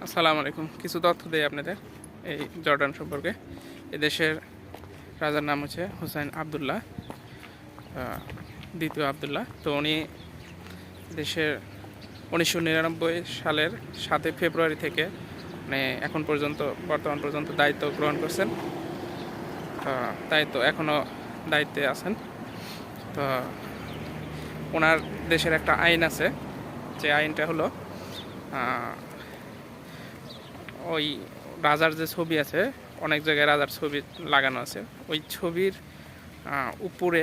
আসসালামু আলাইকুম। কিছু তথ্য দেই আপনাদের এই জর্ডান সম্পর্কে। এদেশের রাজার নাম হচ্ছে হুসাইন আবদুল্লাহ, দ্বিতীয় আবদুল্লাহ। তো উনি দেশের 1999 সালের 7 ফেব্রুয়ারি থেকে মানে এখন পর্যন্ত বর্তমান পর্যন্ত দায়িত্ব গ্রহণ করছেন। দায়িত্ব এখনও দায়িত্বে আছেন। তো ওনার দেশের একটা আইন আছে, যে আইনটা হলো ওই রাজার যে ছবি আছে, অনেক জায়গায় রাজার ছবি লাগানো আছে, ওই ছবির উপরে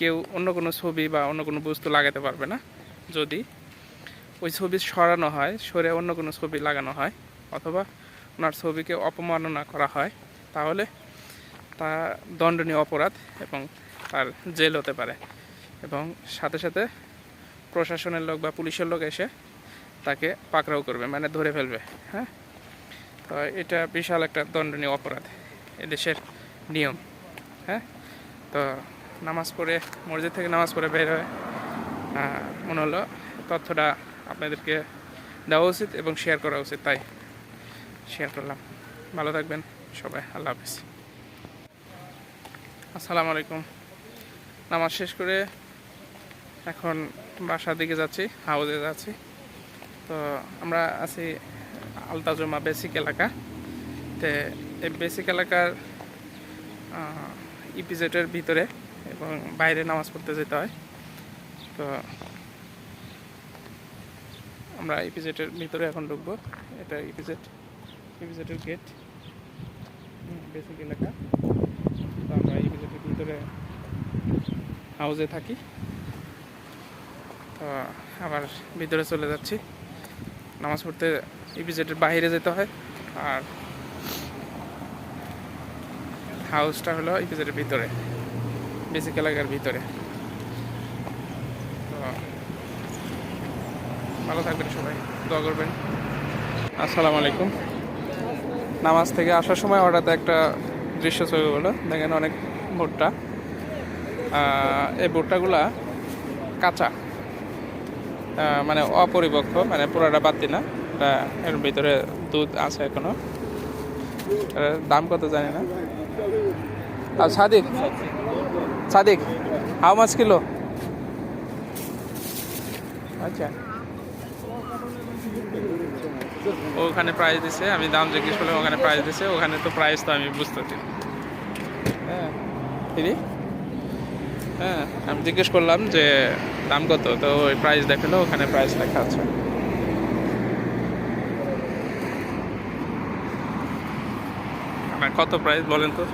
কেউ অন্য কোনো ছবি বা অন্য কোনো বস্তু লাগাতে পারবে না। যদি ওই ছবি সরানো হয়, সরে অন্য কোনো ছবি লাগানো হয়, অথবা ওনার ছবিকে অপমাননা করা হয়, তাহলে তা দণ্ডনীয় অপরাধ এবং তার জেল হতে পারে। এবং সাথে সাথে প্রশাসনের লোক বা পুলিশের লোক এসে তাকে পাকড়াও করবে, মানে ধরে ফেলবে। হ্যাঁ, তো এটা বিশাল একটা দণ্ডনীয় অপরাধ, এদেশের নিয়ম। হ্যাঁ, তো নামাজ পড়ে, মসজিদ থেকে নামাজ পড়ে বের হয়ে মনে হলো তথ্যটা আপনাদেরকে দেওয়া উচিত এবং শেয়ার করা উচিত, তাই শেয়ার করলাম। ভালো থাকবেন সবাই, আল্লাহ হাফিজ। আসসালামু আলাইকুম। নামাজ শেষ করে এখন বাসার দিকে যাচ্ছি, হাউজে যাচ্ছি। তো আমরা আছি আলতাজমা বেসিক এলাকা। তো এই বেসিক এলাকার ইপিজেটের ভিতরে এবং বাইরে নামাজ পড়তে যেতে হয়। তো আমরা ইপিজেটের ভিতরে এখন ঢুকবো। এটা ইপিজেটের গেট, বেসিক এলাকা। তো আমরা ইপিজেটের ভিতরে হাউজে থাকি। তো আবার ভিতরে চলে যাচ্ছি। নামাজ পড়তে ইপিজেটের বাইরে যেতে হয়, আর হাউসটা হলো ইপিজেটের ভিতরে, বেসিক এলাকার ভিতরে। তো ভালো থাকবেন সবাই, দোয়া করবেন। আসসালামু আলাইকুম। নামাজ থেকে আসার সময় হঠাৎ একটা দৃশ্য ছবি হলো, দেখেন অনেক ভুট্টা। এই ভুট্টাগুলা কাঁচা, মানে অপরিপক্ক, মানে পুরোটা বাতি না, এর ভিতরে দুধ আছে এখনো। দাম কত জানি না। আর Sadiq Sadiq how much kilo? আচ্ছা, ওখানে প্রাইস দিছে, আমি দাম জিজ্ঞেস করলাম, ওখানে প্রাইস দিছে। ওখানে তো প্রাইস তো আমি বুঝতেছি। হ্যাঁ দিদি, হ্যাঁ আমি জিজ্ঞেস করলাম যে দাম কত, তো ওই প্রাইস দেখালো, ওখানে প্রাইস লেখা আছে। আমার কত প্রাইস বলেন তো?